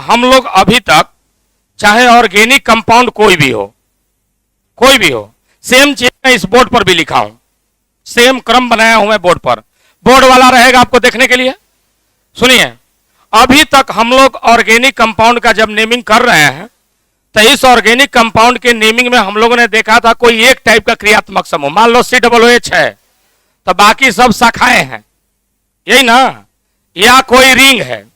हम लोग अभी तक चाहे ऑर्गेनिक कंपाउंड कोई भी हो, सेम चीज मैं इस बोर्ड पर भी लिखा हूं, सेम क्रम बनाया हूं मैं बोर्ड पर, बोर्ड वाला रहेगा आपको देखने के लिए। सुनिए, अभी तक हम लोग ऑर्गेनिक कंपाउंड का जब नेमिंग कर रहे हैं तो इस ऑर्गेनिक कंपाउंड के नेमिंग में हम लोगों ने देखा था कोई एक टाइप का क्रियात्मक समूह, मान लो COOH है तो बाकी सब शाखाएं हैं, यही ना, या कोई रिंग है।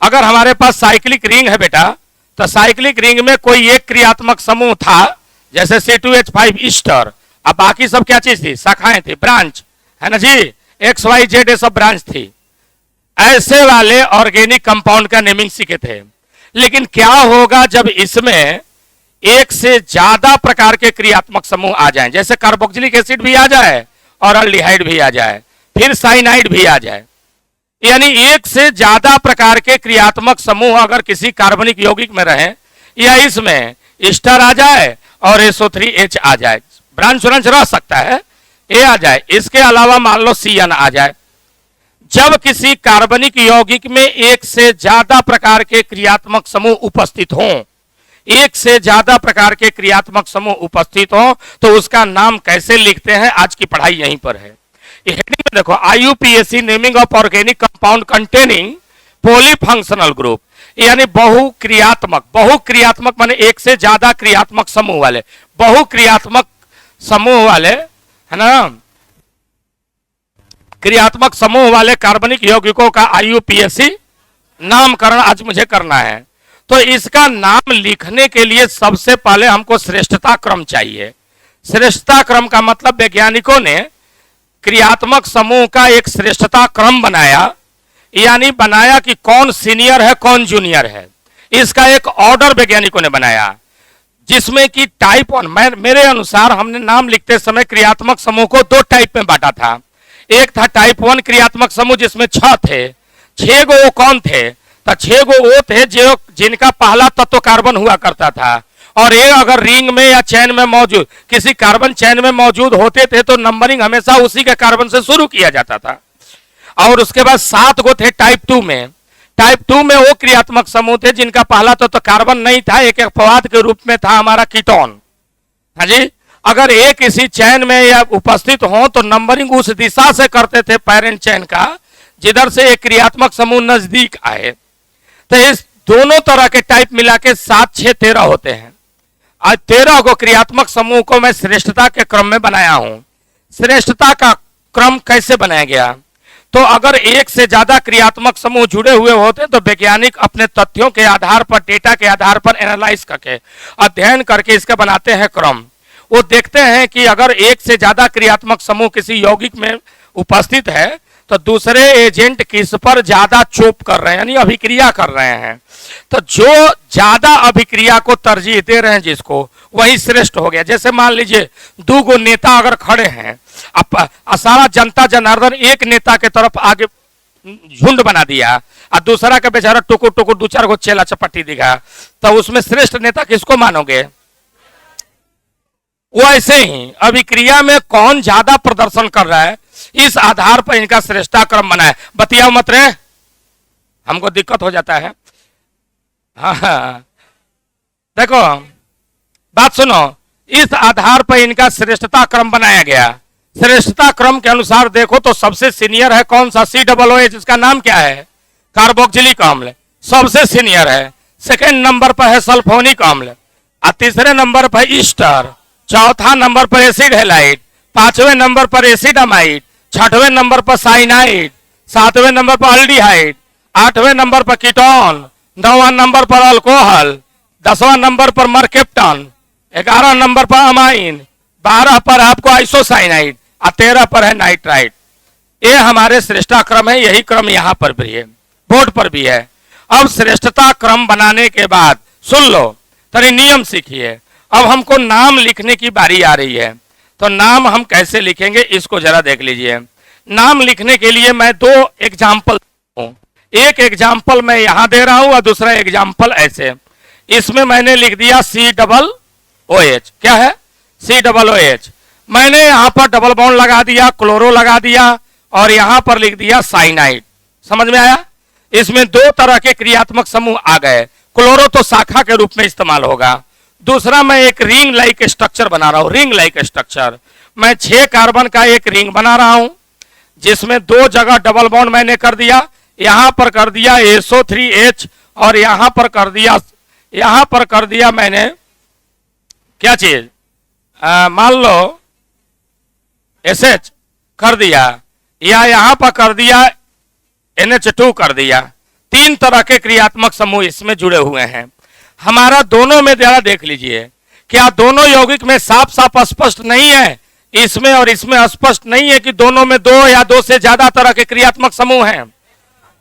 अगर हमारे पास साइक्लिक रिंग है बेटा, तो साइक्लिक रिंग में कोई एक क्रियात्मक समूह था जैसे C2H5 ईस्टर, अब बाकी सब क्या चीज थी, शाखाएं थी, ब्रांच है ना जी, XYZ ये सब ब्रांच थी। ऐसे वाले ऑर्गेनिक कंपाउंड का नेमिंग सीखे थे। लेकिन क्या होगा जब इसमें एक से ज्यादा प्रकार के क्रियात्मक समूह आ जाएं, जैसे कार्बोक्सिलिक एसिड भी आ जाए और अल्डिहाइड भी आ जाए, फिर साइनाइड भी आ जाए, यानी एक से ज्यादा प्रकार के क्रियात्मक समूह अगर किसी कार्बनिक यौगिक में रहे, या इसमें ईस्टर आ जाए और SO3H आ जाए, ब्रांच रह सकता है, ए आ जाए, इसके अलावा मान लो CN आ जाए। जब किसी कार्बनिक यौगिक में एक से ज्यादा प्रकार के क्रियात्मक समूह उपस्थित हों, एक से ज्यादा प्रकार के क्रियात्मक समूह उपस्थित हों, तो उसका नाम कैसे लिखते हैं, आज की पढ़ाई यहीं पर है। हेडिंग में देखो, IUPAC naming of organic compound containing polyfunctional group, यानी बहुक्रियात्मक माने एक से ज्यादा क्रियात्मक समूह वाले, बहुक्रियात्मक समूह वाले, है ना, क्रियात्मक समूह वाले कार्बनिक यौगिकों का IUPAC नामकरण आज मुझे करना है। तो इसका नाम लिखने के लिए सबसे पहले हमको श्रेष्ठता क्रम चाहिए। श्रेष्ठता क्रम का मतलब वैज्ञानिकों ने क्रियात्मक समूह का एक श्रेष्ठता क्रम बनाया, यानी बनाया कि कौन सीनियर है कौन जूनियर है, इसका एक ऑर्डर वैज्ञानिकों ने बनाया, जिसमें कि टाइप 1, मेरे अनुसार हमने नाम लिखते समय क्रियात्मक समूह को दो टाइप में बांटा था। एक था टाइप 1 क्रियात्मक समूह जिसमें 6 थे, 6 गो वो कौन थे, तो 6 गो वो थे जो जिनका पहला तत्व कार्बन हुआ करता था, और ये अगर रिंग में या चैन में मौजूद, किसी कार्बन चैन में मौजूद होते थे तो नंबरिंग हमेशा उसी के कार्बन से शुरू किया जाता था। और उसके बाद 7 गो थे टाइप 2 में। टाइप 2 में वो क्रियात्मक समूह थे जिनका पहला तत्व कार्बन नहीं था, एक अपवाद के रूप में था हमारा कीटोन। हाँ जी, अगर एक किसी चैन में या उपस्थित हो तो नंबरिंग उस दिशा से करते थे पेरेंट चैन का जिधर से एक क्रियात्मक समूह नजदीक आए। तो इस दोनों तरह के टाइप मिला के 7, 6, 13 होते हैं। आज 13 को क्रियात्मक समूह को मैं श्रेष्ठता के क्रम में बनाया हूं। श्रेष्ठता का क्रम कैसे बनाया गया, तो अगर एक से ज्यादा क्रियात्मक समूह जुड़े हुए होते तो वैज्ञानिक अपने तथ्यों के आधार पर, डेटा के आधार पर एनालाइज करके, अध्ययन करके इसका बनाते हैं क्रम। वो देखते हैं कि अगर एक से ज्यादा क्रियात्मक समूह किसी यौगिक में उपस्थित है तो दूसरे एजेंट किस पर ज्यादा चोप कर रहे हैं, यानी अभिक्रिया कर रहे हैं। तो जो ज्यादा अभिक्रिया को तरजीह दे रहे हैं जिसको, वही श्रेष्ठ हो गया। जैसे मान लीजिए 2 गो नेता अगर खड़े हैं, अब सारा जनता जनार्दन एक नेता के तरफ आगे झुंड बना दिया और दूसरा का बेचारा टुकुर टुकुर 2-4 गो चेला चपट्टी दिखा, तो उसमें श्रेष्ठ नेता किसको मानोगे? वैसे ही अभिक्रिया में कौन ज्यादा प्रदर्शन कर रहा है, इस आधार पर इनका श्रेष्ठता क्रम बना है। बतियाओ मत रे, हमको दिक्कत हो जाता है। हाँ, देखो बात सुनो, इस आधार पर इनका श्रेष्ठता क्रम बनाया गया। श्रेष्ठता क्रम के अनुसार देखो तो सबसे सीनियर है कौन सा, COOH, इसका नाम क्या है, कार्बोक्सिलिक अम्ल, सबसे सीनियर है। सेकेंड नंबर पर है सल्फोनिक अम्ल, और तीसरे नंबर पर ईस्टर, चौथा नंबर पर एसिड हैलाइड, 5वें नंबर पर एसिड अमाइड, 6वें नंबर पर साइनाइड, 7वें नंबर पर अल्डिहाइड, 8वें नंबर पर कीटोन, 9वां नंबर पर अल्कोहल, 10वां नंबर पर मरकेप्टन, 11 नंबर पर अमाइन, 12 पर आपको आइसोसाइनाइड और 13 पर है नाइट्राइड। ये हमारे श्रेष्ठता क्रम है, यही क्रम यहाँ पर भी है, बोर्ड पर भी है। अब श्रेष्ठता क्रम बनाने के बाद सुन लो, तरी नियम सीखिए। अब हमको नाम लिखने की बारी आ रही है, तो नाम हम कैसे लिखेंगे इसको जरा देख लीजिए। नाम लिखने के लिए मैं 2 एग्जाम्पल हूं, एक एग्जाम्पल मैं यहां दे रहा हूं और दूसरा एग्जाम्पल ऐसे। इसमें मैंने लिख दिया COOH, क्या है COOH। मैंने यहां पर डबल बॉन्ड लगा दिया, क्लोरो लगा दिया और यहां पर लिख दिया साइनाइड। समझ में आया? इसमें 2 तरह के क्रियात्मक समूह आ गए, क्लोरो तो शाखा के रूप में इस्तेमाल होगा। दूसरा, मैं एक रिंग लाइक स्ट्रक्चर बना रहा हूं, रिंग लाइक स्ट्रक्चर। मैं 6 कार्बन का एक रिंग बना रहा हूं जिसमें 2 जगह डबल बॉन्ड मैंने कर दिया, यहां पर कर दिया SO3H और यहां पर कर दिया मैंने क्या चीज, मान लो SH कर दिया, या यहां पर कर दिया NH2 कर दिया। 3 तरह के क्रियात्मक समूह इसमें जुड़े हुए हैं। हमारा दोनों में जरा देख लीजिए, क्या दोनों यौगिक में साफ साफ स्पष्ट नहीं है, इसमें और इसमें स्पष्ट नहीं है कि दोनों में 2 या 2 से ज्यादा तरह के क्रियात्मक समूह हैं।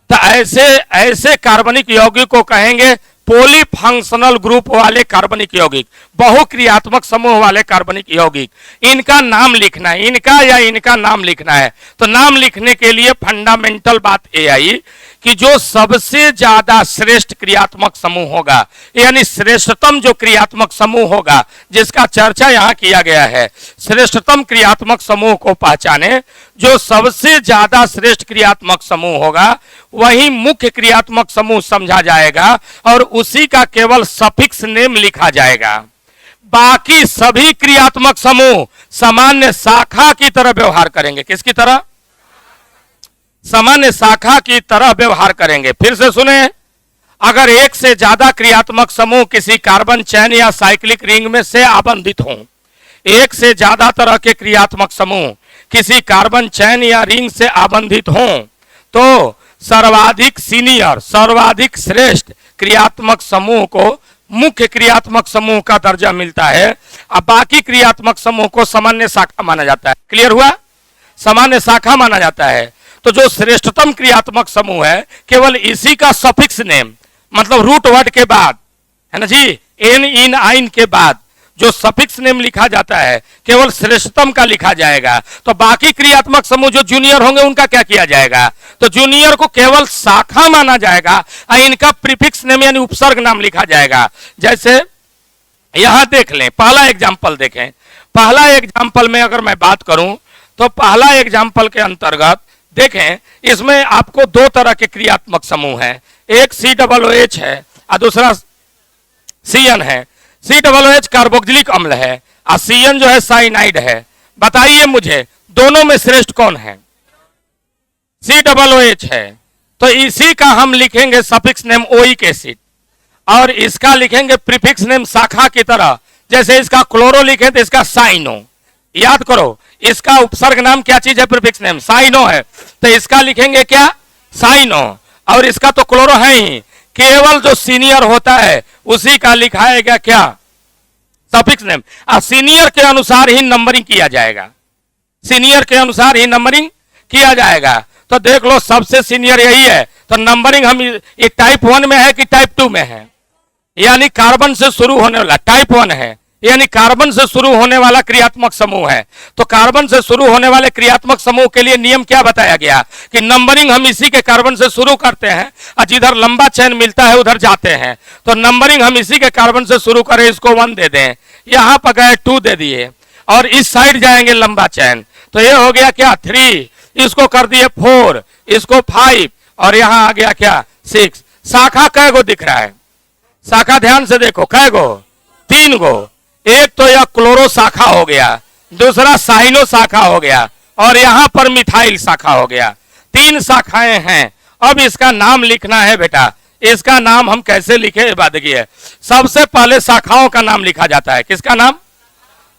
तो ऐसे कार्बनिक यौगिक को कहेंगे पॉलीफंक्शनल ग्रुप वाले कार्बनिक यौगिक, बहुक्रियात्मक समूह वाले कार्बनिक यौगिक। इनका नाम लिखना है, इनका या इनका नाम लिखना है। तो नाम लिखने के लिए फंडामेंटल बात ये आई कि जो सबसे ज्यादा श्रेष्ठ क्रियात्मक समूह होगा, यानी श्रेष्ठतम जो क्रियात्मक समूह होगा जिसका चर्चा यहां किया गया है, श्रेष्ठतम क्रियात्मक समूह को पहचाने। जो सबसे ज्यादा श्रेष्ठ क्रियात्मक समूह होगा वही मुख्य क्रियात्मक समूह समझा जाएगा और उसी का केवल सफिक्स नेम लिखा जाएगा। बाकी सभी क्रियात्मक समूह सामान्य शाखा की तरह व्यवहार करेंगे। किसकी तरह? सामान्य शाखा की तरह व्यवहार करेंगे। फिर से सुने, अगर एक से ज्यादा क्रियात्मक समूह किसी कार्बन चैन या साइक्लिक रिंग में से आबंधित हों, एक से ज्यादा तरह के क्रियात्मक समूह किसी कार्बन चैन या रिंग से आबंधित हों, तो सर्वाधिक सीनियर, सर्वाधिक श्रेष्ठ क्रियात्मक समूह को मुख्य क्रियात्मक समूह का दर्जा मिलता है। अब बाकी क्रियात्मक समूह को सामान्य शाखा माना जाता है। क्लियर हुआ? सामान्य शाखा माना जाता है। तो जो श्रेष्ठतम क्रियात्मक समूह है, केवल इसी का सफिक्स नेम, मतलब रूट वर्ड के बाद, है ना जी, एन इन आइन के बाद जो सफिक्स नेम लिखा जाता है केवल श्रेष्ठतम का लिखा जाएगा। तो बाकी क्रियात्मक समूह जो जूनियर होंगे उनका क्या किया जाएगा? तो जूनियर को केवल शाखा माना जाएगा और इनका प्रीफिक्स नेम यानी उपसर्ग नाम लिखा जाएगा। जैसे यहां देख लें, पहला एग्जाम्पल देखें। पहला एग्जाम्पल में अगर मैं बात करूं तो पहला एग्जाम्पल के अंतर्गत देखें, इसमें आपको 2 तरह के क्रियात्मक समूह है, एक COOH है और दूसरा CN है। COOH कार्बोक्सिलिक अम्ल है और CN जो है साइनाइड है। बताइए मुझे दोनों में श्रेष्ठ कौन है? COOH है, तो इसी का हम लिखेंगे सफिक्स नेम ओइक एसिड और इसका लिखेंगे प्रीफिक्स नेम शाखा की तरह। जैसे इसका क्लोरो लिखे तो इसका साइनो, याद करो इसका उपसर्ग नाम क्या चीज है? प्रीफिक्स नेम साइनो है, तो इसका लिखेंगे क्या? साइनो। और इसका तो क्लोरो है ही, केवल जो सीनियर होता है उसी का लिखाएगा क्या? Suffix name. और सीनियर के अनुसार ही नंबरिंग किया जाएगा, सीनियर के अनुसार ही नंबरिंग किया जाएगा। तो देख लो सबसे सीनियर यही है, तो नंबरिंग हम ये टाइप 1 में है कि टाइप 2 में है? यानी कार्बन से शुरू होने वाला टाइप 1 है, यानी कार्बन से शुरू होने वाला क्रियात्मक समूह है। तो कार्बन से शुरू होने वाले क्रियात्मक समूह के लिए नियम क्या बताया गया कि नंबरिंग हम इसी के कार्बन से शुरू करते हैं और जिधर लंबा चैन मिलता है उधर जाते हैं। तो नंबरिंग हम इसी के कार्बन से शुरू करें, इसको 1 दे दें, यहां पर गए 2 दे दिए और इस साइड जाएंगे लंबा चैन, तो ये हो गया क्या? 3, इसको कर दिए 4, इसको 5 और यहां आ गया क्या? 6। शाखा कै गो दिख रहा है? शाखा ध्यान से देखो, कै गो? 3 गो। एक तो यह क्लोरो शाखा हो गया, दूसरा साइनो शाखा हो गया और यहां पर मिथाइल शाखा हो गया। 3 शाखाएं हैं। अब इसका नाम लिखना है बेटा। इसका नाम हम कैसे लिखे? बात देखिए, सबसे पहले शाखाओं का नाम लिखा जाता है। किसका नाम?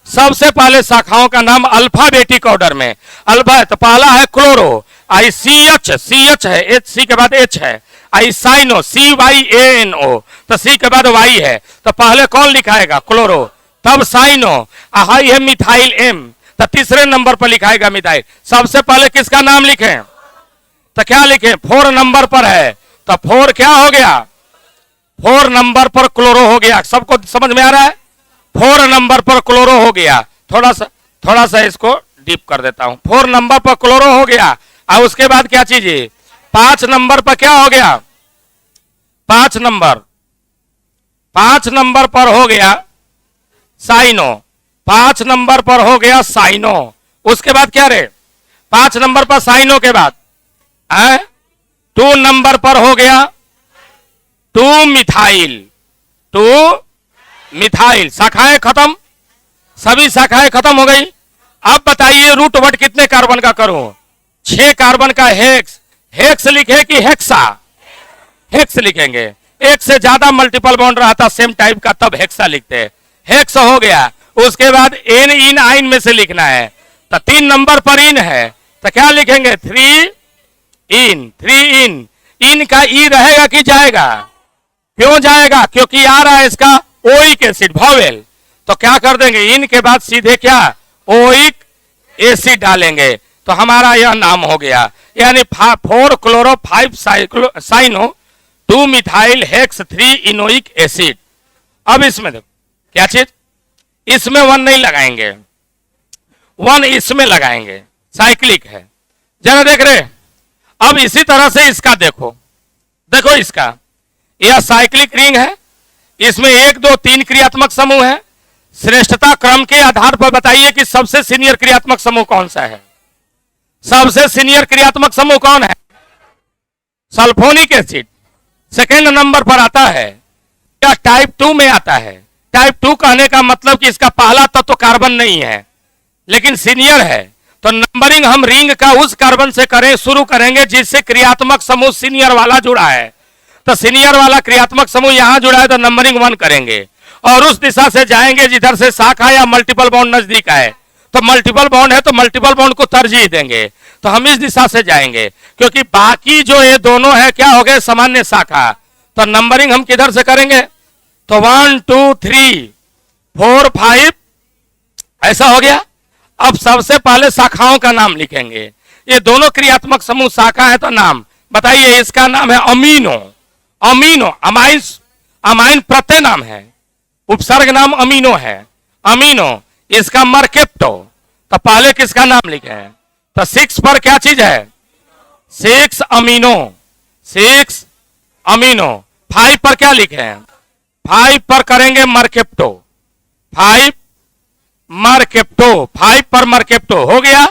सबसे पहले शाखाओं का नाम अल्फाबेटिक ऑर्डर में। अल्फा, तो पहला है क्लोरो, आई CH है, HC के बाद H है, आई साइनो CYANO, तो C के बाद Y है। तो पहले कौन लिखाएगा? क्लोरो, तब साइनो, हाई है मिथाइल M, तो तीसरे नंबर पर लिखाएगा मिथाइल। सबसे पहले किसका नाम लिखें? तो क्या लिखें? 4 नंबर पर है, तो 4 क्या हो गया? 4 नंबर पर क्लोरो हो गया। सबको समझ में आ रहा है? 4 नंबर पर क्लोरो हो गया। थोड़ा सा इसको डीप कर देता हूं। 4 नंबर पर क्लोरो हो गया और उसके बाद क्या चीज है? 5 नंबर पर क्या हो गया? 5 नंबर पर हो गया साइनो। 5 नंबर पर हो गया साइनो। उसके बाद क्या रे? 5 नंबर पर साइनो के बाद 2 नंबर पर हो गया टू मिथाइल, टू मिथाइल, शाखाएं खत्म, सभी शाखाएं खत्म हो गई। अब बताइए रूट वर्ड कितने कार्बन का करूं? 6 कार्बन का हेक्स, हेक्स लिखे कि हेक्सा? हेक्स लिखेंगे, एक से ज्यादा मल्टीपल बॉन्ड रहा था सेम टाइप का तब हेक्सा लिखते हैं। हेक्स हो गया, उसके बाद एन इन आइन में से लिखना है, तो 3 नंबर पर इन है तो क्या लिखेंगे? 3 इन, 3 इन का ई रहेगा कि जाएगा? क्यों जाएगा? क्योंकि आ रहा है इसका ओइक एसिड वॉवेल, तो क्या कर देंगे? इन के बाद सीधे क्या? ओइक एसिड डालेंगे, तो हमारा यह नाम हो गया, यानी 4 chloro 5 cyano 2 methyl hex 3 enoic acid. अब इसमें देखो क्या चीज, इसमें 1 नहीं लगाएंगे, 1 इसमें लगाएंगे, साइक्लिक है, जरा देख रहे। अब इसी तरह से इसका देखो, देखो इसका, यह साइक्लिक रिंग है, इसमें 1 2 3 क्रियात्मक समूह है। श्रेष्ठता क्रम के आधार पर बताइए कि सबसे सीनियर क्रियात्मक समूह कौन सा है? सबसे सीनियर क्रियात्मक समूह कौन है? सल्फोनिक एसिड सेकेंड नंबर पर आता है, या टाइप 2 में आता है। टाइप 2 कहने का मतलब कि इसका पहला तत्व तो कार्बन नहीं है लेकिन सीनियर है, तो नंबरिंग हम रिंग का उस कार्बन से करें शुरू करेंगे जिससे क्रियात्मक समूह सीनियर वाला जुड़ा है। तो सीनियर वाला क्रियात्मक समूह यहां जुड़ा है तो नंबरिंग 1 करेंगे, और उस दिशा से जाएंगे जिधर से शाखा या मल्टीपल बॉन्ड नजदीक है, तो मल्टीपल बॉन्ड है तो मल्टीपल बॉन्ड को तरजीह देंगे, तो हम इस दिशा से जाएंगे, क्योंकि बाकी जो ये दोनों है क्या हो गए? सामान्य शाखा। तो नंबरिंग हम किधर से करेंगे? तो 1 2 3 4 5 ऐसा हो गया। अब सबसे पहले शाखाओं का नाम लिखेंगे, ये दोनों क्रियात्मक समूह शाखा है, तो नाम बताइए। इसका नाम है अमीनो, अमीनो अमाइंस, अमाइन प्रत्यय नाम है, उपसर्ग नाम अमीनो है, अमीनो। इसका मरकेप्टो, तो पहले किसका नाम लिखे हैं? तो 6 पर क्या चीज है? 6 अमीनो, 6 अमीनो। 5 पर क्या लिखे हैं? 5 पर करेंगे मरकेप्टो, 5 मरकेप्टो, 5 पर मरकेप्टो हो गया,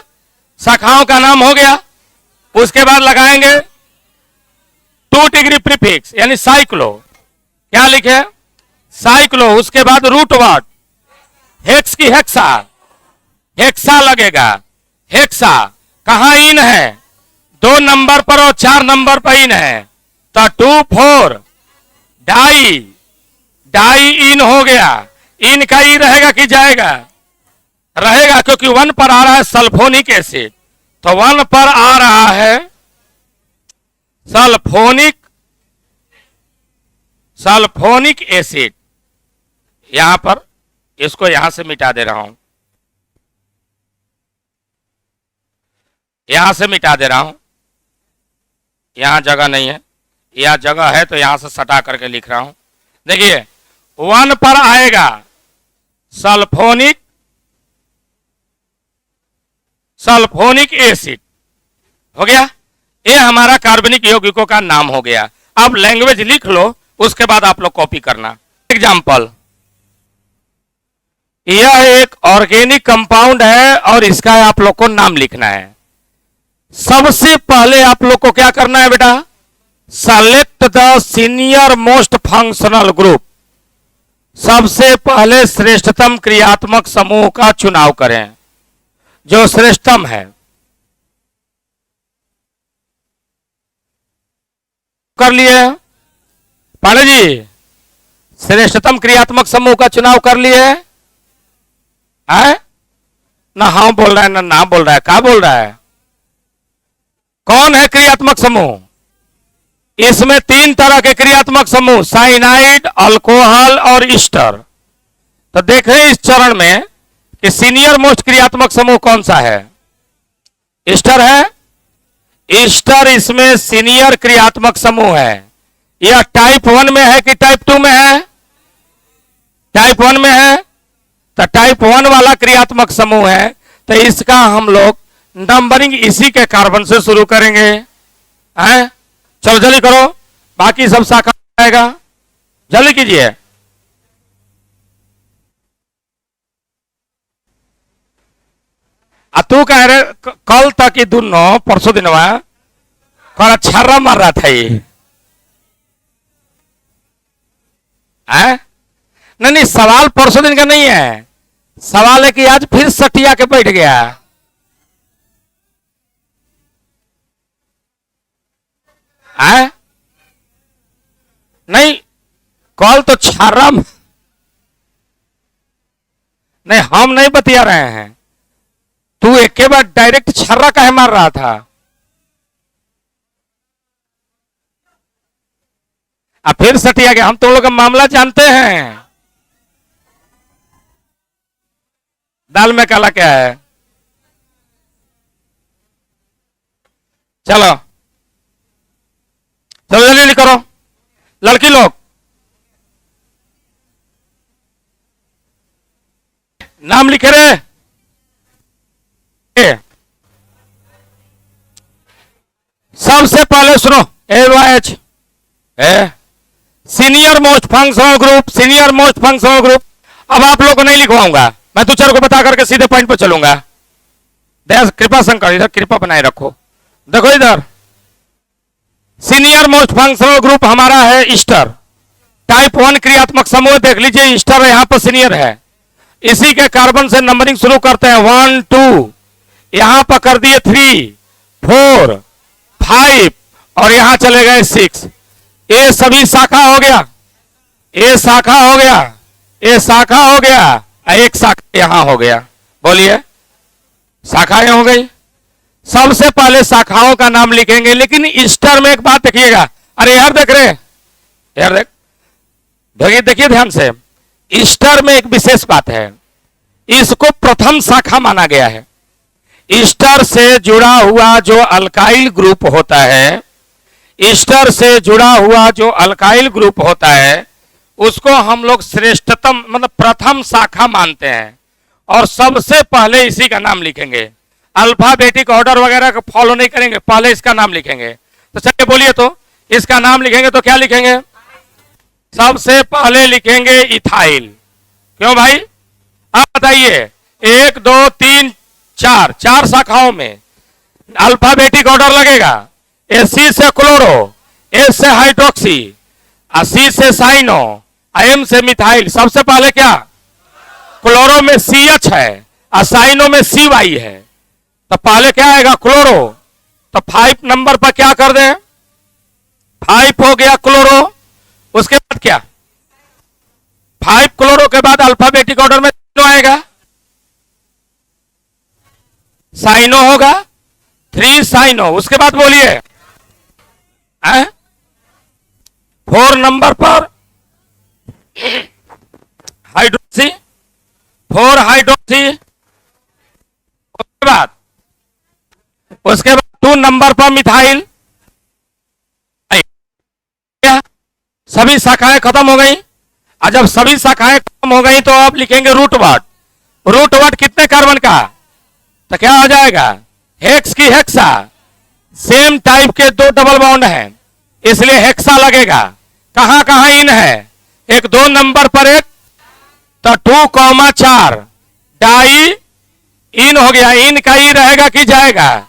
शाखाओं का नाम हो गया। उसके बाद लगाएंगे 2 डिग्री प्रीफिक्स यानी साइक्लो, क्या लिखे? साइक्लो। उसके बाद रूट वर्ड हेक्स की हेक्सा, हेक्सा लगेगा, हेक्सा। कहां इन है? 2 नंबर पर और 4 नंबर पर इन है, तो 2 4 डाई, डाई इन हो गया। इन का ई रहेगा कि जाएगा? रहेगा, क्योंकि 1 पर आ रहा है सल्फोनिक एसिड, तो 1 पर आ रहा है सल्फोनिक, सल्फोनिक एसिड। यहां पर इसको यहां से मिटा दे रहा हूं, यहां से मिटा दे रहा हूं, यहां जगह नहीं है, यहां जगह है तो यहां से सटा करके लिख रहा हूं। देखिए 1 पर आएगा सल्फोनिक, सल्फोनिक एसिड हो गया। ये हमारा कार्बनिक यौगिकों का नाम हो गया। अब लैंग्वेज लिख लो, उसके बाद आप लोग कॉपी करना। एग्जाम्पल, यह एक ऑर्गेनिक कंपाउंड है और इसका आप लोग को नाम लिखना है। सबसे पहले आप लोग को क्या करना है बेटा? Select the senior most functional group. सबसे पहले श्रेष्ठतम क्रियात्मक समूह का चुनाव करें जो श्रेष्ठतम है। कर लिए पांडे जी? श्रेष्ठतम क्रियात्मक समूह का चुनाव कर लिए है? ना हाँ बोल रहा है ना बोल रहा है, क्या बोल रहा है? कौन है क्रियात्मक समूह? इसमें 3 तरह के क्रियात्मक समूह, साइनाइड, अल्कोहल और ईस्टर। तो देख रहे इस चरण में कि सीनियर मोस्ट क्रियात्मक समूह कौन सा है? ईस्टर है। ईस्टर इसमें सीनियर क्रियात्मक समूह है। यह टाइप 1 में है कि टाइप 2 में है? टाइप 1 में है, तो टाइप 1 वाला क्रियात्मक समूह है, तो इसका हम लोग नंबरिंग इसी के कार्बन से शुरू करेंगे। हैं? चलो जल्दी करो, बाकी सब शाखा आएगा, जल्दी कीजिए। तू कह रहे कल तक ही दोनों परसों दिन छर्रा मार रहा था ये। है? नहीं नहीं, सवाल परसों दिन का नहीं है, सवाल है कि आज फिर सटिया के बैठ गया। है? नहीं, कॉल तो छर्रा नहीं, हम नहीं बतिया रहे हैं। तू एक के बाद डायरेक्ट छर्रा काहे मार रहा था? अब फिर सटिया गया। हम तो लोग का मामला जानते हैं। दाल में काला क्या है? चलो चलो जल्दी करो लड़की लोग। नाम लिखे रहे। सबसे पहले सुनो, LYH senior most functional group, senior most functional group. अब आप लोग को नहीं लिखवाऊंगा, मैं दो चार को बता करके सीधे पॉइंट पे चलूंगा। दया कृपा शंकर, इधर कृपा बनाए रखो। देखो इधर, सीनियर मोस्ट फंक्शनल ग्रुप हमारा है ईस्टर। टाइप 1 क्रियात्मक समूह देख लीजिए, ईस्टर यहां पर सीनियर है। इसी के कार्बन से नंबरिंग शुरू करते हैं, 1 2, यहां पर कर दिए 3 4 5 और यहां चले गए 6। ये सभी शाखा हो गया, ये शाखा हो गया, ये शाखा हो गया, एक शाखा यहां हो गया। बोलिए, शाखाएं हो गई। सबसे पहले शाखाओं का नाम लिखेंगे, लेकिन ईस्टर में एक बात देखिएगा। अरे यार देख रहे, यार देख, देखिए देखिए ध्यान से। ईस्टर में एक विशेष बात है, इसको प्रथम शाखा माना गया है। ईस्टर से जुड़ा हुआ जो अल्काइल ग्रुप होता है, ईस्टर से जुड़ा हुआ जो अल्काइल ग्रुप होता है, उसको हम लोग श्रेष्ठतम मतलब प्रथम शाखा मानते हैं और सबसे पहले इसी का नाम लिखेंगे। अल्फाबेटिक ऑर्डर वगैरह को फॉलो नहीं करेंगे, पहले इसका नाम लिखेंगे। तो चलिए बोलिए, तो इसका नाम लिखेंगे तो क्या लिखेंगे? सबसे पहले लिखेंगे इथाइल। क्यों भाई? आप बताइए, 1 2 3 4, 4 शाखाओं में अल्फाबेटिक ऑर्डर लगेगा। सी से क्लोरो, एस से हाइड्रोक्सी, सी से साइनो, एम से मिथाइल। सबसे पहले क्या? क्लोरो में CH है और साइनो में CY है, तो पहले क्या आएगा? क्लोरो। तो 5 नंबर पर क्या कर दें? 5 हो गया क्लोरो। उसके बाद क्या? 5 क्लोरो के बाद अल्फाबेटिक ऑर्डर में आएगा, साइनो होगा, 3 साइनो। उसके बाद बोलिए, 4 नंबर पर हाइड्रोक्सी, 4 हाइड्रोक्सी। उसके बाद 2 नंबर पर मिथाइल। सभी शाखाएं खत्म हो गई। और जब सभी शाखाएं खत्म हो गई तो आप लिखेंगे रूट वर्ड। रूट वर्ड कितने कार्बन का? तो क्या हो जाएगा? हेक्स की हेक्सा। सेम टाइप के 2 डबल बॉन्ड हैं, इसलिए हेक्सा लगेगा। कहां कहां इन है? एक 2 नंबर पर एक, तो 2,4 डाई इन हो गया। इन का ई रहेगा कि जाएगा?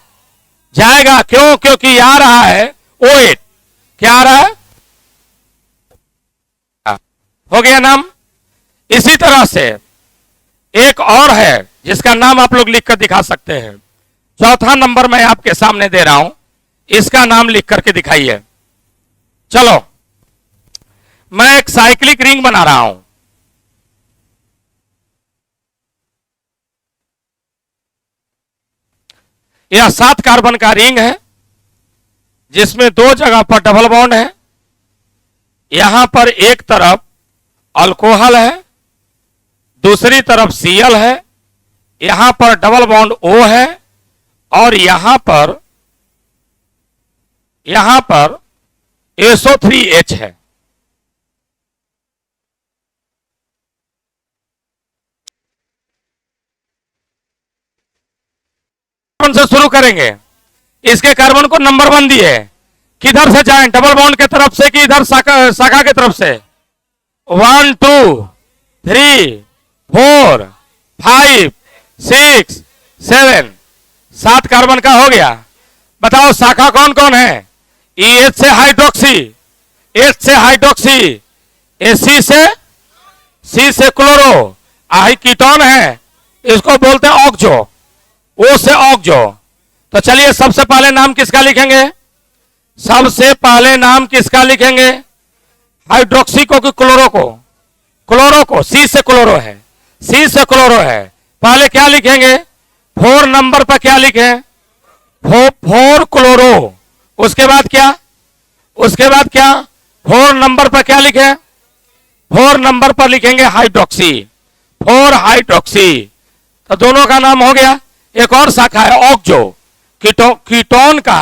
जाएगा। क्यों? क्योंकि आ रहा है OH। क्या आ रहा है? हो गया नाम। इसी तरह से एक और है जिसका नाम आप लोग लिखकर दिखा सकते हैं। चौथा नंबर मैं आपके सामने दे रहा हूं, इसका नाम लिख करके दिखाइए। चलो, मैं एक साइक्लिक रिंग बना रहा हूं। यह 7 कार्बन का रिंग है, जिसमें 2 जगह पर डबल बॉन्ड है। यहां पर एक तरफ अल्कोहल है, दूसरी तरफ Cl है, यहां पर डबल बॉन्ड O है और यहां पर SO3H है। कार्बन से शुरू करेंगे। इसके कार्बन को नंबर 1 दिए, किधर से जाएं? डबल बॉन्ड के तरफ से कि इधर शाखा के तरफ से? 1 2 3 4 5 6 7, 7 कार्बन का हो गया। बताओ शाखा कौन कौन है? EH से हाइड्रोक्सी, H से हाइड्रोक्सी, सी से क्लोरो, आई कीटोन है, इसको बोलते हैं ऑक्जो, ओ से ऑक्जो। तो चलिए सबसे पहले नाम किसका लिखेंगे, सबसे पहले नाम किसका लिखेंगे, हाइड्रोक्सी को कि क्लोरो को, क्लोरो को, सी से क्लोरो है, सी से क्लोरो है। पहले क्या लिखेंगे, 4 नंबर पर क्या लिखें, 4 क्लोरो। उसके बाद क्या, उसके बाद क्या, 4 नंबर पर क्या लिखें, 4 नंबर पर लिखेंगे हाइड्रोक्सी, 4 हाइड्रोक्सी। तो दोनों का नाम हो गया। एक और शाखा है ऑक्जो, कीटोन का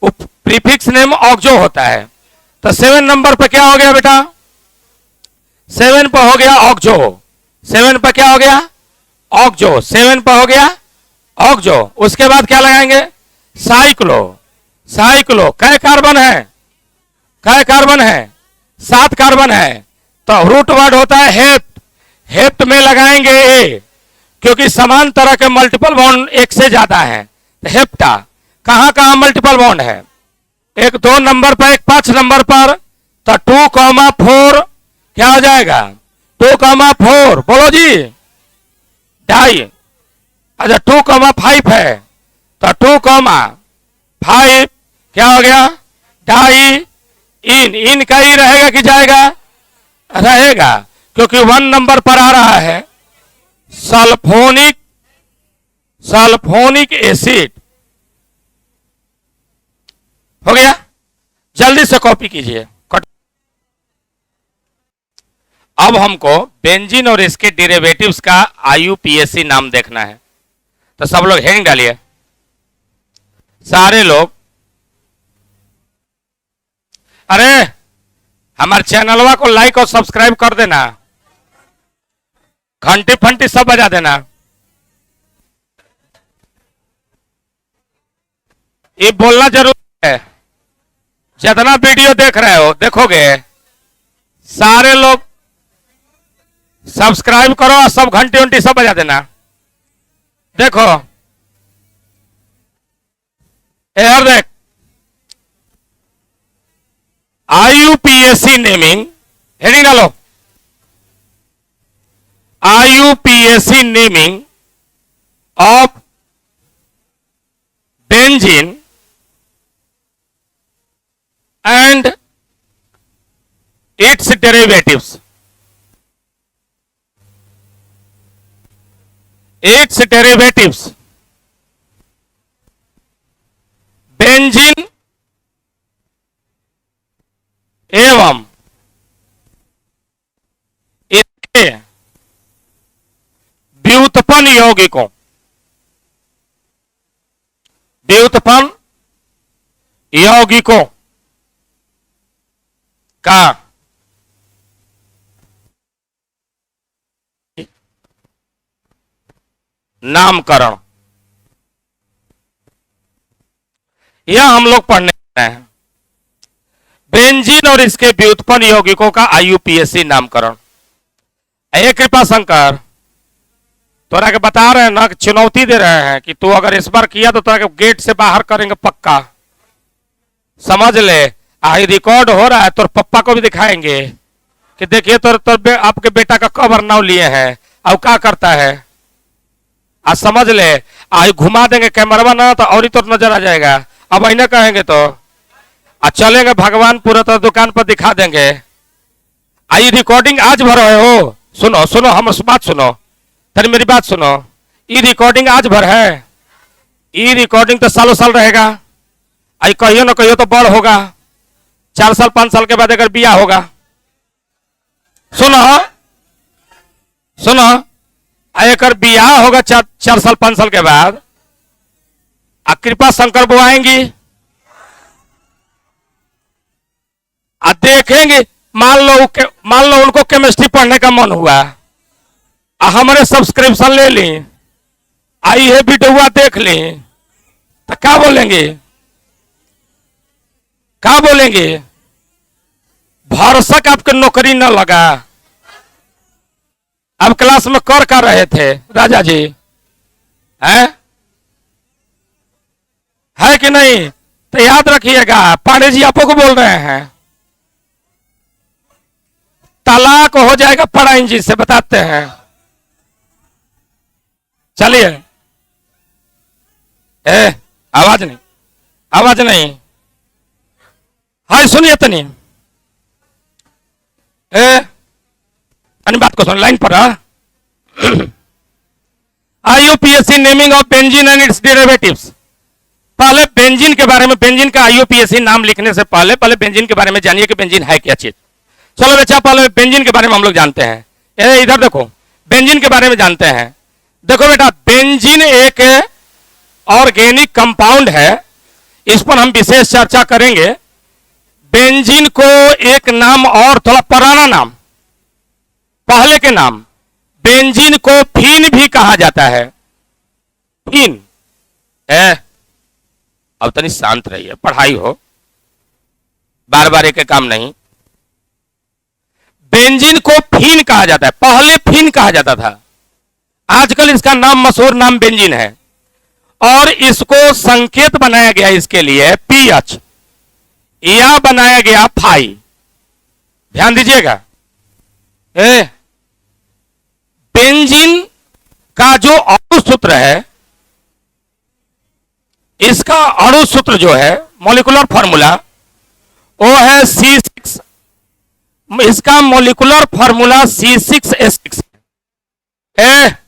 प्रीफिक्स नेम ऑक्जो होता है। तो 7 नंबर पर क्या हो गया बेटा, 7 पर हो गया ऑक्जो, 7 पर क्या हो गया, ऑक्जो, 7 पर हो गया ऑक्जो। उसके बाद क्या लगाएंगे, साइक्लो, साइक्लो। कै कार्बन है, कै कार्बन है, 7 कार्बन है। तो रूट वर्ड होता है हेप्ट, हेप्ट में लगाएंगे ए, क्योंकि समान तरह के मल्टीपल बॉन्ड एक से ज्यादा है। तो हेप्टा, कहां कहां मल्टीपल बॉन्ड है, एक 2 नंबर पर, एक 5 नंबर पर। तो 2,4 क्या हो जाएगा, 2,4 बोलो जी, डाई। अच्छा 2,5 है, तो 2,5 क्या हो गया, डाई इन, इन का ही रहेगा कि जाएगा, रहेगा, क्योंकि 1 नंबर पर आ रहा है सल्फोनिक, सल्फोनिक एसिड। हो गया, जल्दी से कॉपी कीजिए। अब हमको बेंजीन और इसके डेरिवेटिव्स का आईयूपीएसी नाम देखना है। तो सब लोग हेडिंग डालिए, सारे लोग। अरे हमारे चैनलवा को लाइक और सब्सक्राइब कर देना, घंटी फंटी सब बजा देना। ये बोलना जरूरी है, जितना वीडियो देख रहे हो, देखोगे, सारे लोग सब्सक्राइब करो और सब घंटी उंटी सब बजा देना। देखो यार, देख आईयूपीएसी नेमिंग, हेडिंग डालो, IUPAC naming of benzene and its derivatives, its derivatives, benzene एवं इसके व्युत्पन्न यौगिकों, व्युत्पन्न यौगिकों का नामकरण, यह हम लोग पढ़ने हैं। बेंजीन और इसके व्युत्पन्न यौगिकों का आईयूपीएसी नामकरण। कृपा शंकर, तोरा के बता रहे हैं ना, चुनौती दे रहे हैं कि तू अगर इस बार किया तो तोरा के गेट से बाहर करेंगे पक्का, समझ ले। आई रिकॉर्ड हो रहा है, तो पप्पा को भी दिखाएंगे कि देखिए तो आपके बेटा का कवर नाव लिए हैं, अब क्या करता है, आज समझ ले। आई घुमा देंगे कैमरा ना, तो और ही तो नजर आ जाएगा। अब ऐना कहेंगे तो आज चलेंगे भगवान पूरा, तो दुकान पर दिखा देंगे। आई रिकॉर्डिंग आज भर रहे हो, सुनो सुनो, हम बात सुनो, तेरी मेरी बात सुनो। ये रिकॉर्डिंग आज भर है, ये रिकॉर्डिंग तो सालों साल रहेगा। आई कहियो ना कहियो तो बड़ होगा, 4 साल 5 साल के बाद अगर बिया होगा। सुनो सुनो, अगर बियाह होगा 4 साल 5 साल के बाद, कृपा शंकर वो आएंगी, देखेंगे। मान लो उनको केमिस्ट्री पढ़ने का मन हुआ, हमारे सब्सक्रिप्शन ले ली, आई है वीडियो देख ली, तो क्या बोलेंगे, क्या बोलेंगे, भरसक आपके नौकरी न लगा। अब क्लास में कर रहे थे राजा जी, है कि नहीं? तो याद रखिएगा, पांडे जी आपको को बोल रहे हैं, तलाक हो जाएगा पढ़ाई जी से बताते हैं। चलिए, आवाज नहीं, आवाज नहीं। हाय सुनिए तनी, बात को सुन, लाइन पर आईयूपीएससी naming of benzene and it's derivatives. पहले बेंजीन के बारे में, बेंजीन का आईयूपीएससी नाम लिखने से पहले बेंजीन के बारे में जानिए कि बेंजीन है क्या चीज। चलो बच्चा, पहले बेंजीन के बारे में हम लोग जानते हैं। इधर देखो, बेंजीन के बारे में जानते हैं। देखो बेटा, बेंजीन एक ऑर्गेनिक कंपाउंड है, इस पर हम विशेष चर्चा करेंगे। बेंजीन को एक नाम और थोड़ा पुराना नाम, पहले के नाम, बेंजीन को फीन भी कहा जाता है। फीन अब तनी शांत रहिए, पढ़ाई हो, बार बार एक काम नहीं। बेंजीन को फीन कहा जाता है, पहले फीन कहा जाता था, आजकल इसका नाम, मशहूर नाम बेंजीन है। और इसको संकेत बनाया गया इसके लिए पीएच, या बनाया गया फाई। ध्यान दीजिएगा, बेंजीन का जो अणु सूत्र है, इसका अणु सूत्र जो है, मॉलिक्यूलर फॉर्मूला, वो है C6। इसका मॉलिक्यूलर फॉर्मूला C6H6 है।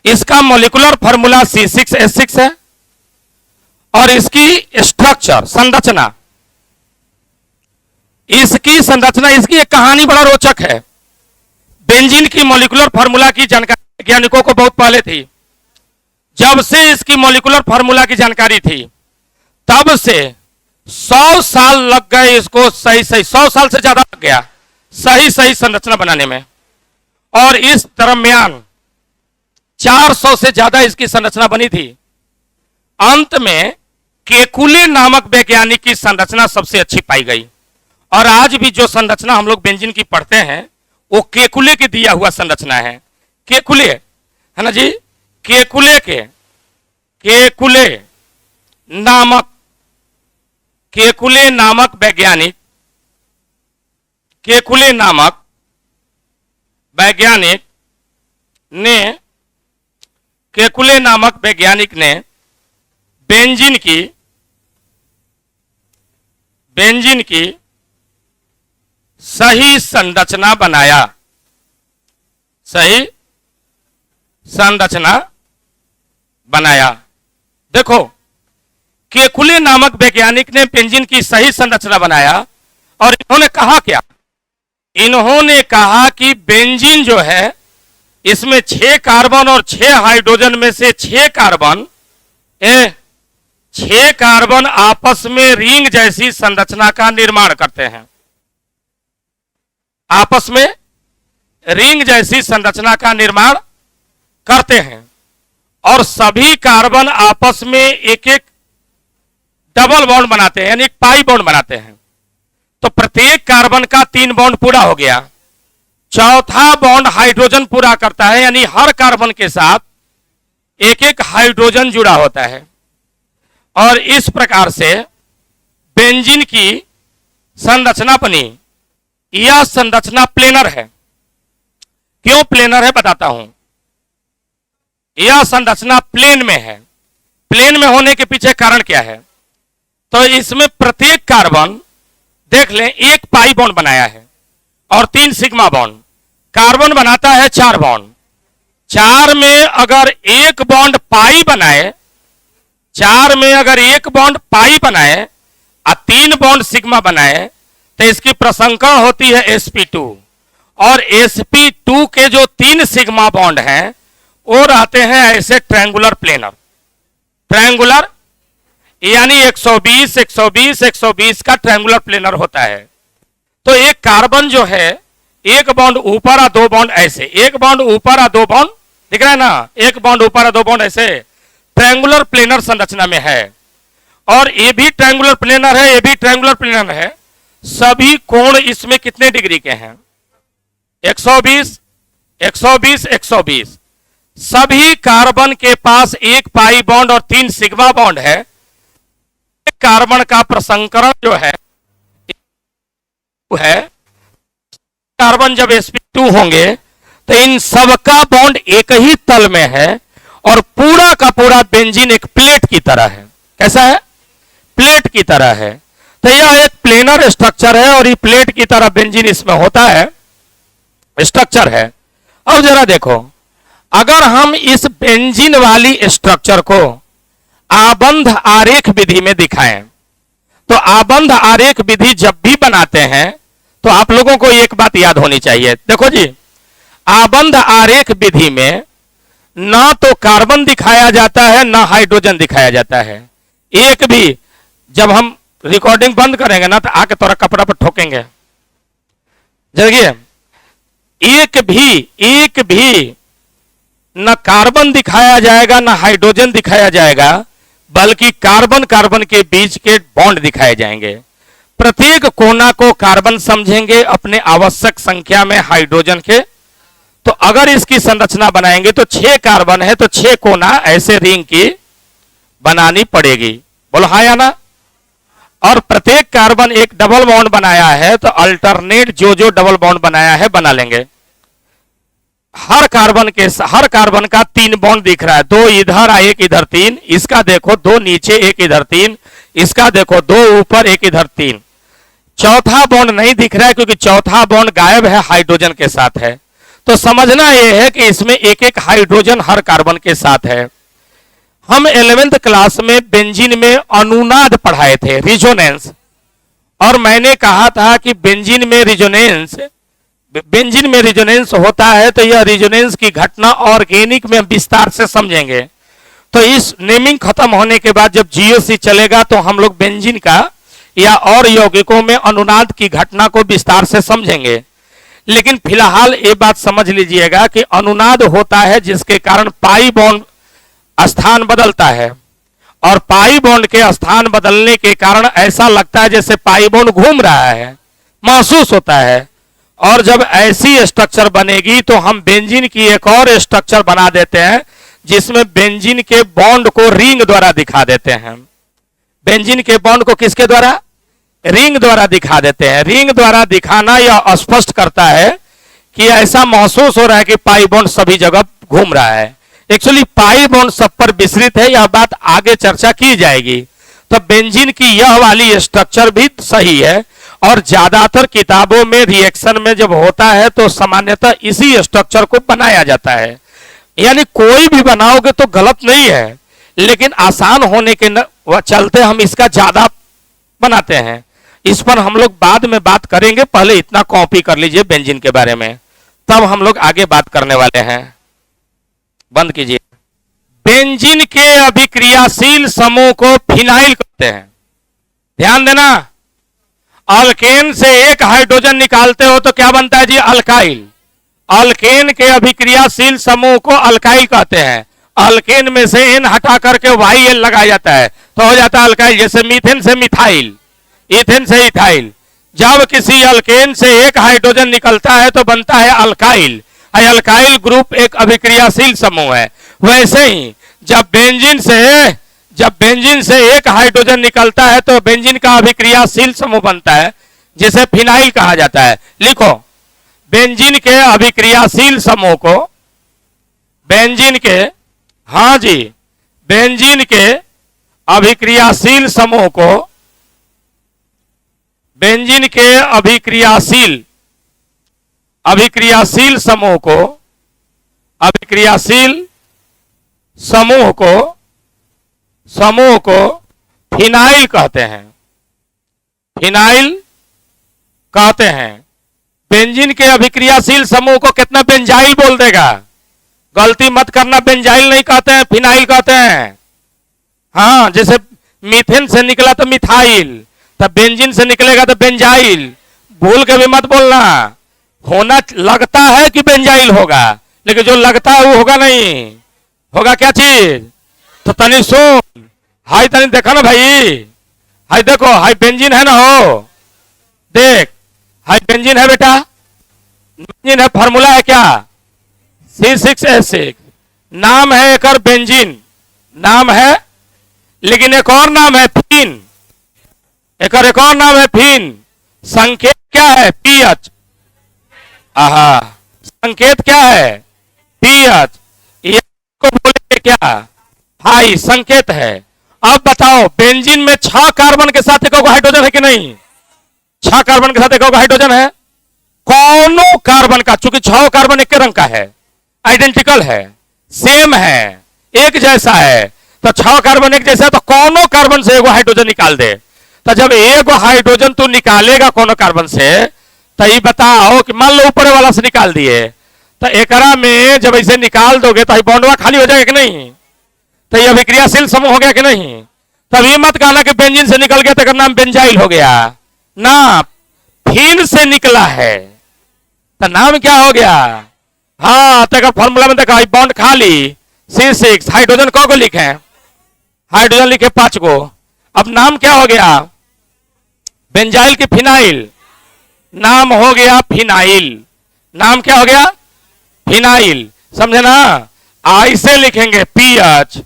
इसका मॉलिक्यूलर फॉर्मूला C6H6 है। और इसकी स्ट्रक्चर, संरचना, इसकी संरचना, इसकी एक कहानी बड़ा रोचक है। बेंजीन की मॉलिक्यूलर फार्मूला की जानकारी वैज्ञानिकों को बहुत पहले थी। जब से इसकी मॉलिक्यूलर फार्मूला की जानकारी थी, तब से 100 साल लग गए इसको, सही 100 साल से ज्यादा लग गया सही संरचना बनाने में। और इस दरमियान 400 से ज्यादा इसकी संरचना बनी थी। अंत में केकुले नामक वैज्ञानिक की संरचना सबसे अच्छी पाई गई। और आज भी जो संरचना हम लोग बेंजीन की पढ़ते हैं, वो केकुले के दिया हुआ संरचना है। केकुले है ना जी, केकुले नामक वैज्ञानिक, केकुले नामक वैज्ञानिक ने बेंजीन की सही संरचना बनाया। देखो, केकुले नामक वैज्ञानिक ने बेंजीन की सही संरचना बनाया। और इन्होंने कहा क्या? इन्होंने कहा कि बेंजीन जो है, इसमें 6 कार्बन और 6 हाइड्रोजन में से 6 कार्बन आपस में रिंग जैसी संरचना का निर्माण करते हैं। आपस में रिंग जैसी संरचना का निर्माण करते हैं। और सभी कार्बन आपस में एक एक डबल बॉन्ड बनाते हैं, यानी एक पाई बॉन्ड बनाते हैं। तो प्रत्येक कार्बन का 3 बॉन्ड पूरा हो गया। चौथा बॉन्ड हाइड्रोजन पूरा करता है, यानी हर कार्बन के साथ एक एक हाइड्रोजन जुड़ा होता है। और इस प्रकार से बेंजीन की संरचना बनी। यह संरचना प्लेनर है। क्यों प्लेनर है बताता हूं। यह संरचना प्लेन में है। प्लेन में होने के पीछे कारण क्या है? तो इसमें प्रत्येक कार्बन, देख लें, एक पाई बॉन्ड बनाया है और 3 सिग्मा बॉन्ड। कार्बन बनाता है 4 बॉन्ड। 4 में अगर एक बॉन्ड पाई बनाए, 4 में अगर एक बॉन्ड पाई बनाए और 3 बॉन्ड सिग्मा बनाए, तो इसकी प्रसंकरण होती है sp2। और sp2 के जो 3 सिग्मा बॉन्ड हैं, वो रहते हैं ऐसे ट्रायंगुलर प्लेनर। ट्रायंगुलर यानी 120 120 120 का ट्रायंगुलर प्लेनर होता है। तो एक कार्बन जो है, एक बॉन्ड ऊपर और 2 बॉन्ड ऐसे, एक बॉन्ड ऊपर और 2 बॉन्ड, दिख रहा है ना, एक बॉन्ड ऊपर और 2 बॉन्ड ऐसे ट्रायंगुलर प्लेनर संरचना में है। और ये भी ट्रायंगुलर प्लेनर है, ये भी ट्रायंगुलर प्लेनर है। सभी कोण इसमें कितने डिग्री के हैं? 120 120 120। सभी कार्बन के पास एक पाई बॉन्ड और 3 सिग्मा बॉन्ड है। कार्बन का प्रसंकरण जो है कार्बन जब sp2 होंगे तो इन सबका बॉन्ड एक ही तल में है और पूरा का पूरा बेंजीन एक प्लेट की तरह है। कैसा है? प्लेट की तरह है। तो यह एक प्लेनर स्ट्रक्चर है और ये प्लेट की तरह बेंजीन इसमें होता है, स्ट्रक्चर है। अब जरा देखो, अगर हम इस बेंजीन वाली स्ट्रक्चर को आबंध आरेख विधि में दिखाएं, तो आबंध आरेख विधि जब भी बनाते हैं तो आप लोगों को एक बात याद होनी चाहिए। देखो जी, आबंध आरेख विधि में ना तो कार्बन दिखाया जाता है ना हाइड्रोजन दिखाया जाता है। एक भी, जब हम रिकॉर्डिंग बंद करेंगे ना तो आके तोरा कपड़ा पर ठोकेंगे। देखिए, एक भी न कार्बन दिखाया जाएगा ना हाइड्रोजन दिखाया जाएगा, बल्कि कार्बन कार्बन के बीच के बॉन्ड दिखाए जाएंगे। प्रत्येक कोना को कार्बन समझेंगे, अपने आवश्यक संख्या में हाइड्रोजन के। तो अगर इसकी संरचना बनाएंगे तो 6 कार्बन है तो 6 कोना ऐसे रिंग की बनानी पड़ेगी। बोलो हाँ या ना? और प्रत्येक कार्बन एक डबल बॉन्ड बनाया है तो अल्टरनेट जो डबल बॉन्ड बनाया है बना लेंगे। हर कार्बन का 3 बॉन्ड दिख रहा है, 2 इधर एक इधर 3। इसका देखो 2 नीचे एक इधर 3, इसका देखो 2 ऊपर एक इधर 3। चौथा बॉन्ड नहीं दिख रहा है क्योंकि चौथा बॉन्ड गायब है, हाइड्रोजन के साथ है। तो समझना यह है कि इसमें एक एक हाइड्रोजन हर कार्बन के साथ है। हम 11th क्लास में बेंजीन में अनुनाद पढ़ाए थे, रिजोनेंस, और मैंने कहा था कि बेंजीन में रिजोनेंस होता है तो यह रिजोनेंस की घटना ऑर्गेनिक में विस्तार से समझेंगे। तो इस नेमिंग खत्म होने के बाद जब जीओसी चलेगा तो हम लोग बेंजीन का या और यौगिकों में अनुनाद की घटना को विस्तार से समझेंगे। लेकिन फिलहाल ये बात समझ लीजिएगा कि अनुनाद होता है जिसके कारण पाई बॉन्ड स्थान बदलता है, और पाई बॉन्ड के स्थान बदलने के कारण ऐसा लगता है जैसे पाई बॉन्ड घूम रहा है, महसूस होता है। और जब ऐसी स्ट्रक्चर बनेगी तो हम बेंजीन की एक और स्ट्रक्चर बना देते हैं जिसमें बेंजीन के बॉन्ड को रिंग द्वारा दिखा देते हैं। बेंजीन के बॉन्ड को किसके द्वारा? रिंग द्वारा दिखा देते हैं। रिंग द्वारा दिखाना यह स्पष्ट करता है कि ऐसा महसूस हो रहा है कि पाई बॉन्ड सभी जगह घूम रहा है। एक्चुअली पाई बॉन्ड सब पर विस्तृत है, यह बात आगे चर्चा की जाएगी। तो बेंजीन की यह वाली स्ट्रक्चर भी सही है, और ज्यादातर किताबों में रिएक्शन में जब होता है तो सामान्यतः इसी स्ट्रक्चर को बनाया जाता है। यानी कोई भी बनाओगे तो गलत नहीं है, लेकिन आसान होने के चलते हम इसका ज्यादा बनाते हैं। इस पर हम लोग बाद में बात करेंगे, पहले इतना कॉपी कर लीजिए बेंजीन के बारे में, तब हम लोग आगे बात करने वाले हैं। बंद कीजिए। बेंजीन के अभिक्रियाशील समूह को फिनाइल कहते हैं। ध्यान देना, अल्केन से एक हाइड्रोजन निकालते हो तो क्या बनता है जी? अल्काइल। अल्केन के अभिक्रियाशील समूह को अल्काइल कहते हैं। अल्केन में से एन हटा करके YL लगाया जाता है तो हो जाता है अल्काइल। जैसे मीथेन से मिथाइल, इथेन से इथाइल। जब किसी अल्केन से एक हाइड्रोजन निकलता है तो बनता है अल्काइल। अल्काइल ग्रुप एक अभिक्रियाशील समूह है। वैसे ही जब बेंजीन से एक हाइड्रोजन निकलता है तो बेंजीन का अभिक्रियाशील समूह बनता है जिसे फिनाइल कहा जाता है। लिखो, बेंजीन के अभिक्रियाशील समूह को, बेंजीन के अभिक्रियाशील समूह को, बेंजीन के अभिक्रियाशील समूह को फिनाइल कहते हैं। फिनाइल कहते हैं। बेंजीन के अभिक्रियाशील समूह को कितना बेंजाइल बोल देगा? गलती मत करना, बेंजाइल नहीं कहते हैं, फिनाइल कहते हैं। हाँ, जैसे मीथेन से निकला तो मिथाइल, तब बेंजीन से निकलेगा तो बेंजाइल। भूल के भी मत बोलना। होना लगता है कि बेंजाइल होगा, लेकिन जो लगता है वो होगा नहीं। होगा क्या चीज? तो तनी सुन, हाई तनी देखा ना भाई, हाई देखो, हाई बेंजीन है ना, हो देख, हाई बेंजीन है बेटा। बेंजीन है, फार्मूला है क्या? C6H6। नाम है एक और बेंजीन, नाम है, लेकिन एक और नाम है फिन। एक और नाम है फिन। संकेत क्या है? पीएच। आहा, संकेत क्या है? पीएच। ये को बोलेंगे क्या? हाई संकेत है। अब बताओ, बेंजीन में 6 कार्बन के साथ एक हाइड्रोजन है कि नहीं? 6 कार्बन के साथ एक हाइड्रोजन है। कौनों कार्बन का, चूंकि 6 कार्बन एक के रंग का है, आइडेंटिकल है, सेम है, एक जैसा है, तो 6 कार्बन एक जैसा है, तो कौनों कार्बन से एक हाइड्रोजन निकाल दे। तो जब एक हाइड्रोजन तू निकालेगा कोनो कार्बन से, तो ये बताओ कि मान लो ऊपर वाला से निकाल दिए, तो एकरा में जब इसे निकाल दोगे तो बॉन्डवा खाली हो जाएगा कि नहीं? तो ये अभिक्रियाशील समूह हो गया कि नहीं? तब ये मत कहना कि बेंजीन से निकल गया तो नाम बेंजाइल हो गया ना, फिन से निकला है तो नाम क्या हो गया? हाँ, तो फॉर्मूला में देखा बॉन्ड खाली C6, हाइड्रोजन को लिखे? हाइड्रोजन लिखे 5 को। अब नाम क्या हो गया? बेंजाइल की फिनाइल, नाम हो गया फिनाइल। नाम क्या हो गया? फिनाइल। समझे ना? ऐसे लिखेंगे पीएच,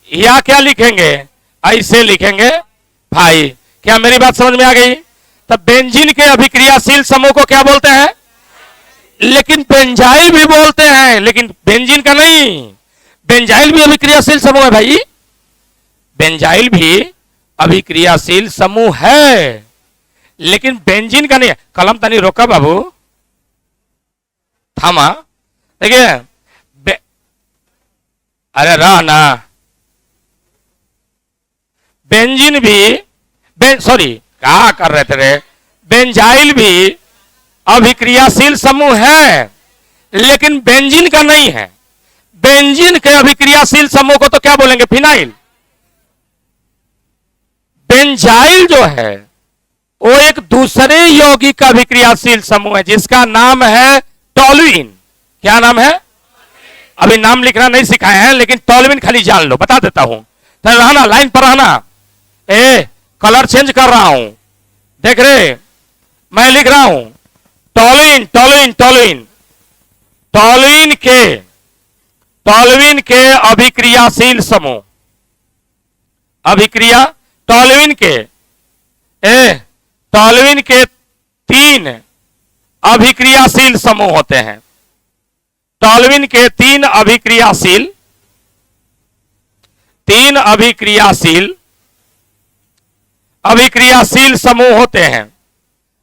या क्या लिखेंगे? ऐसे लिखेंगे भाई। क्या मेरी बात समझ में आ गई? तब बेंजीन के अभिक्रियाशील समूह को क्या बोलते हैं? लेकिन बेंजाइल भी बोलते हैं, लेकिन बेंजीन का नहीं। बेंजाइल भी अभिक्रियाशील समूह है भाई, बेंजाइल भी अभिक्रियाशील समूह है, लेकिन बेंजीन का नहीं है। कलम तनी रोका बाबू, थामा। देखिए, अरे रहा ना, बेंजीन भी, सॉरी क्या कर रहे थे रे, बेंजाइल भी अभिक्रियाशील समूह है, लेकिन बेंजीन का नहीं है। बेंजीन के अभिक्रियाशील समूह को तो क्या बोलेंगे? फिनाइल। बेंजाइल जो है वो एक दूसरे यौगिक का अभिक्रियाशील समूह है, जिसका नाम है टॉलुइन। क्या नाम है? अभी नाम लिखना नहीं सिखाए हैं, लेकिन टॉलुइन खाली जान लो, बता देता हूं। तो रहना, लाइन पर रहना। कलर चेंज कर रहा हूं, देख रहे, मैं लिख रहा हूं टॉलुइन टॉलुइन टॉलुइन। टॉलुइन के अभिक्रियाशील समूह, अभिक्रिया टॉलुइन के 3 अभिक्रियाशील समूह होते हैं। टॉलुइन के 3 अभिक्रियाशील समूह होते हैं।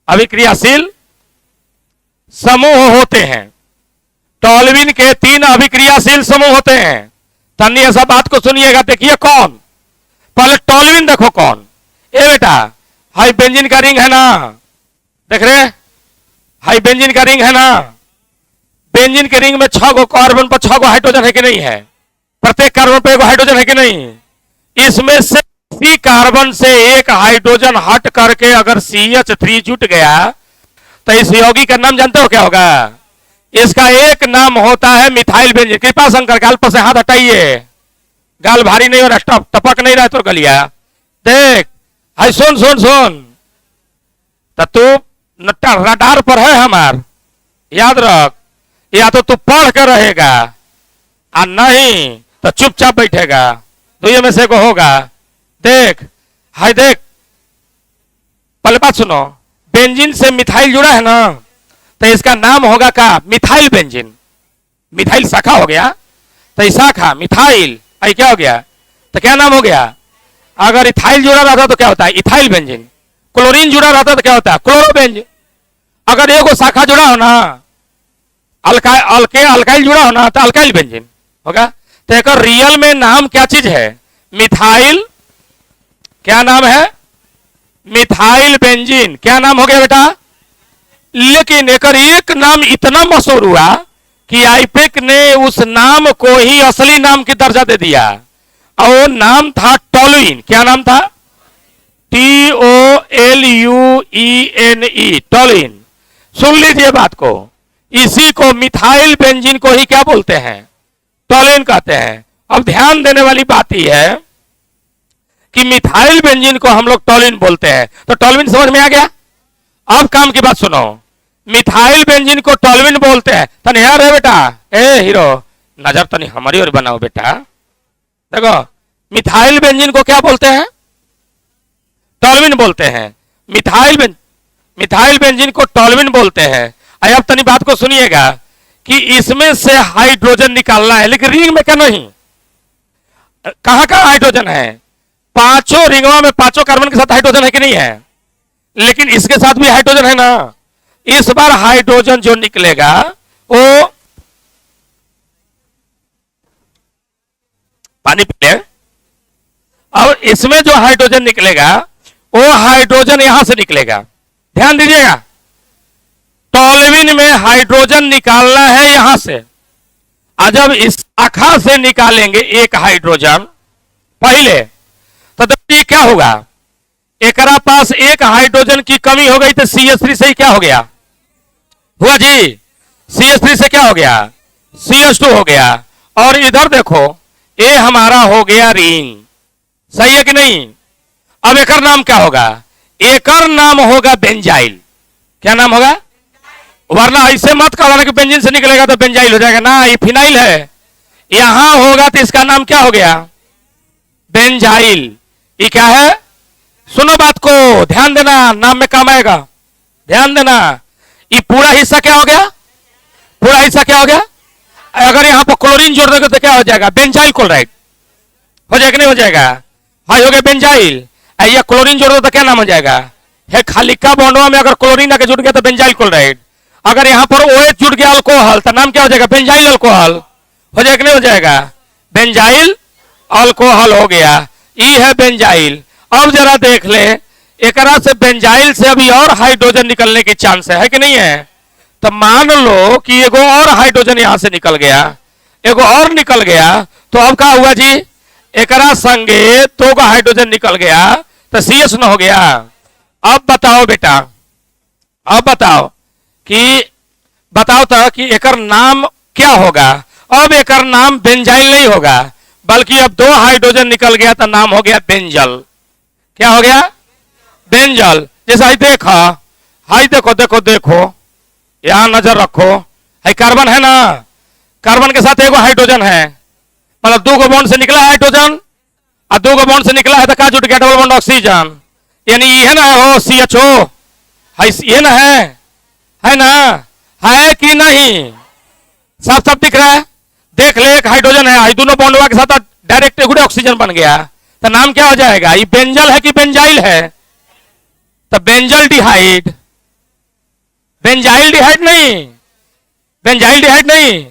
अभिक्रियाशील समूह होते हैं। टॉलुइन के 3 अभिक्रियाशील समूह होते हैं। तन्नी ऐसा बात को सुनिएगा, देखिए कौन। पहले टॉलुइन देखो कौन। ए बेटा, हाई बेंजीन का रिंग है ना, देख रहे, हाई बेंजीन का रिंग है ना। बेंजीन के रिंग में 6 कार्बन पर 6 हाइड्रोजन है कि नहीं है? प्रत्येक कार्बन पर 1 हाइड्रोजन है कि नहीं? इसमें से इसी कार्बन से 1 हाइड्रोजन हट करके अगर CH3 जुट गया तो इस यौगिक का नाम जानते हो क्या होगा? इसका एक नाम होता है मिथाइल बेंजीन। कृपा शंकर, गाल पर से हाथ हटाइए, गाल भारी नहीं हो रहा, टपक नहीं रहा तो गलिया। देख, हाय सुन सुन सुन, तो तू रडार पर है हमार, याद रख। या तो तू पढ़ कर रहेगा और नहीं तो चुपचाप बैठेगा, तो में से को होगा। देख, हाय देख, पहले बात सुनो, बेंजीन से मिथाइल जुड़ा है ना, तो इसका नाम होगा क्या? Methyl benzene. मिथाइल शाखा हो गया, तो शाखा मिथाइल, आई क्या हो गया? तो क्या नाम हो गया? अगर इथाइल जुड़ा रहता तो क्या होता है? Ethyl benzene. क्लोरीन जुड़ा रहता तो क्या होता है? Chloro benzene. अगर एगो शाखा जुड़ा हो ना, अल्काइल जुड़ा हो ना, तो अल्काइल बेंजीन होगा। तो एक रियल में नाम क्या चीज है? मिथाइल। क्या नाम है? Methyl benzene. क्या नाम हो गया बेटा? लेकिन एक नाम इतना मशहूर हुआ कि आईपेक ने उस नाम को ही असली नाम की दर्जा दे दिया, और वो नाम था टॉलुइन। क्या नाम था? TOLUENE, toluene. सुन लीजिए बात को, इसी को मिथाइल बेंजीन को ही क्या बोलते हैं? टॉलुइन कहते हैं। अब ध्यान देने वाली बात ही है कि मिथाइल बेंजीन को हम लोग टॉलुइन बोलते हैं। तो टॉलुइन समझ में आ गया? अब काम की बात सुनो, मिथाइल बेंजीन को टॉलुइन बोलते हैं। तनी यार है बेटा, ए हीरो, नजर तनी हमारी ओर बनाओ बेटा। देखो, मिथाइल बेंजीन को क्या बोलते हैं? टॉलुइन बोलते हैं। मिथाइल बेंजीन को टॉल्विन बोलते हैं। अब तनी बात को सुनिएगा कि इसमें से हाइड्रोजन निकालना है, लेकिन रिंग में क्या नहीं, कहां कहां हाइड्रोजन है, पांचों रिंगवा में पांचों कार्बन के साथ हाइड्रोजन है कि नहीं है, लेकिन इसके साथ भी हाइड्रोजन है ना। इस बार हाइड्रोजन जो निकलेगा वो पानी पी ले, और इसमें जो हाइड्रोजन निकलेगा वो हाइड्रोजन यहां से निकलेगा। ध्यान दीजिएगा, टॉल्विन में हाइड्रोजन निकालना है यहां से, और जब इस शाखा से निकालेंगे एक हाइड्रोजन पहले, तो देखिए क्या होगा, एकरा पास एक हाइड्रोजन की कमी हो गई तो CH3 से ही क्या हो गया हुआ जी, CH3 से क्या हो गया, CH2 हो गया। और इधर देखो ये हमारा हो गया रिंग, सही है कि नहीं। अब एकर नाम क्या होगा, एकर नाम होगा बेंजाइल। क्या नाम होगा, वरना ऐसे मत कहो कि बेंजीन से निकलेगा तो बेंजाइल हो जाएगा ना, ये फिनाइल है। यहां होगा तो इसका नाम क्या हो गया, बेंजाइल। ये क्या है, सुनो बात को, ध्यान देना, नाम में काम आएगा, ध्यान देना। ये पूरा हिस्सा क्या हो गया, पूरा हिस्सा क्या हो गया, अगर यहां पर क्लोरीन जोड़ देगा तो क्या हो जाएगा, बेंजाइल क्लोराइड हो जाएगा, नहीं हो जाएगा, हाँ हो गया बेंजाइल। या क्लोरीन जोड़ दो तो क्या नाम हो जाएगा, है खालिका बॉन्डवा में अगर क्लोरीन आके जुड़ गया तो बेंजाइल क्लोराइड। अगर यहां पर OH जुड़ गया अल्कोहल तो नाम क्या हो जाएगा, बेंजाइल अल्कोहल हो जाएगा, नहीं हो जाएगा, बेंजाइल अल्कोहल हो गया। ये है बेंजाइल। अब जरा देख ले, एकरा से बेंजाइल से अभी और हाइड्रोजन निकलने की चांस है कि नहीं है। तो मान लो कि एगो और हाइड्रोजन यहां से निकल गया, एगो और निकल गया, तो अब क्या हुआ जी, एकरा संगे दो का हाइड्रोजन निकल गया तो CH न हो गया। अब बताओ बेटा, अब बताओ तो कि एकर नाम क्या होगा। अब एकर नाम बेंजाइल नहीं होगा, बल्कि अब दो हाइड्रोजन निकल गया तो नाम हो गया बेंजल। क्या हो गया, बेंजल। जैसा ही देखा, हाई देखो देखो देखो, यहां नजर रखो, हाई कार्बन है ना, कार्बन के साथ एगो हाइड्रोजन है, मतलब दो गो बॉन्ड से निकला है हाइड्रोजन, और दो गो बॉन्ड से निकला है तो क्या जुट गया, डबल बॉन्ड ऑक्सीजन, यानी ये ना हो CHO, ये ना है ना, है कि नहीं, साफ साफ दिख रहा है। देख ले, एक हाइड्रोजन है, दोनों बॉन्डवा के साथ डायरेक्ट एक ऑक्सीजन बन गया, तो नाम क्या हो जाएगा, ये बेंजल है कि बेंजाइल है, तो बेंजल डिहाइड, बेंजाइल डिहाइड नहीं, बेंजाइल डिहाइड नहीं,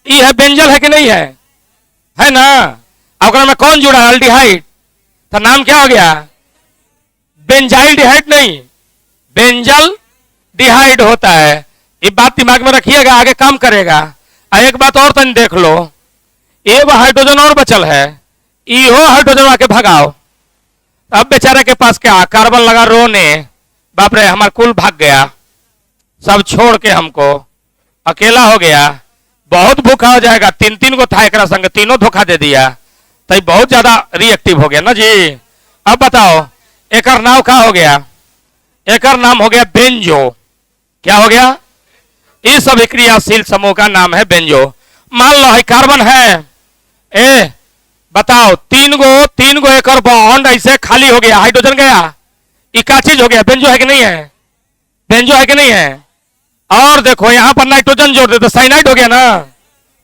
ये है बेंजल है कि नहीं है ना। अगर में कौन जुड़ा है, अल्डिहाइड, तो नाम क्या हो गया, बेंजाइल डिहाइड नहीं, बेंजल डिहाइड होता है। ये बात दिमाग में रखिएगा, आगे काम करेगा। एक बात और तन देख लो, एक हाइड्रोजन और बचल है, इहो हाइड्रोजन आके भगाओ। अब बेचारे के पास क्या, कार्बन लगा रोने, बाप रे हमारा कुल भाग गया, सब छोड़ के हमको अकेला हो गया, बहुत भूखा हो जाएगा। तीन तीन को था एक संग, तीनों धोखा दे दिया, तो बहुत ज्यादा रिएक्टिव हो गया ना जी। अब बताओ एकर नाम क्या हो गया, एकर नाम हो गया बेंजो। क्या हो गया, इस अभिक्रियाशील समूह का नाम है बेंजो। मान लो है कार्बन है, बताओ तीन गो एकर बॉन्ड ऐसे खाली हो गया, हाइड्रोजन गया, इका चीज हो गया, बेंजो है कि नहीं है, बेंजो है कि नहीं है। और देखो यहां पर नाइट्रोजन जोड़ दे तो साइनाइड हो गया ना,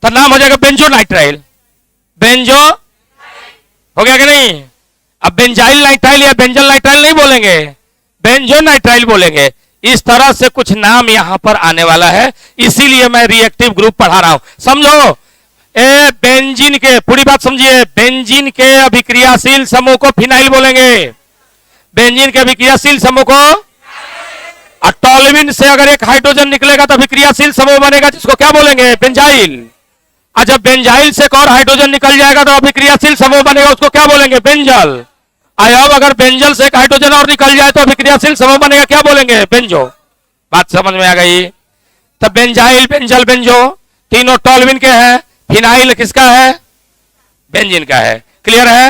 तो नाम हो जाएगा बेंजो नाइट्राइल, बेंजो हो गया कि नहीं। अब बेंजाइल नाइट्राइल या बेंजल नाइट्राइल नहीं बोलेंगे, बेंजो नाइट्राइल बोलेंगे। इस तरह से कुछ नाम यहां पर आने वाला है, इसीलिए मैं रिएक्टिव ग्रुप पढ़ा रहा हूं, समझो। बेंजीन के, पूरी बात समझिए, बेंजीन के अभिक्रियाशील समूह को फिनाइल बोलेंगे, बेंजीन के अभिक्रियाशील समूह को। और टॉल्विन से अगर एक हाइड्रोजन निकलेगा तो अभिक्रियाशील समूह बनेगा, जिसको क्या बोलेंगे, बेंजाइल। और जब बेंजाइल से एक और हाइड्रोजन निकल जाएगा तो अभिक्रियाशील समूह बनेगा, उसको क्या बोलेंगे, बेंजल। अब अगर बेंजल से एक हाइड्रोजन और निकल जाए तो अभिक्रियाशील समूह बनेगा, क्या बोलेंगे, बेंजो। बात समझ में आ गई। तब बेंजाइल, बेंजल, बेंजो तीनों टॉल्विन के हैं, फिनाइल किसका है, बेंजीन का है। क्लियर है।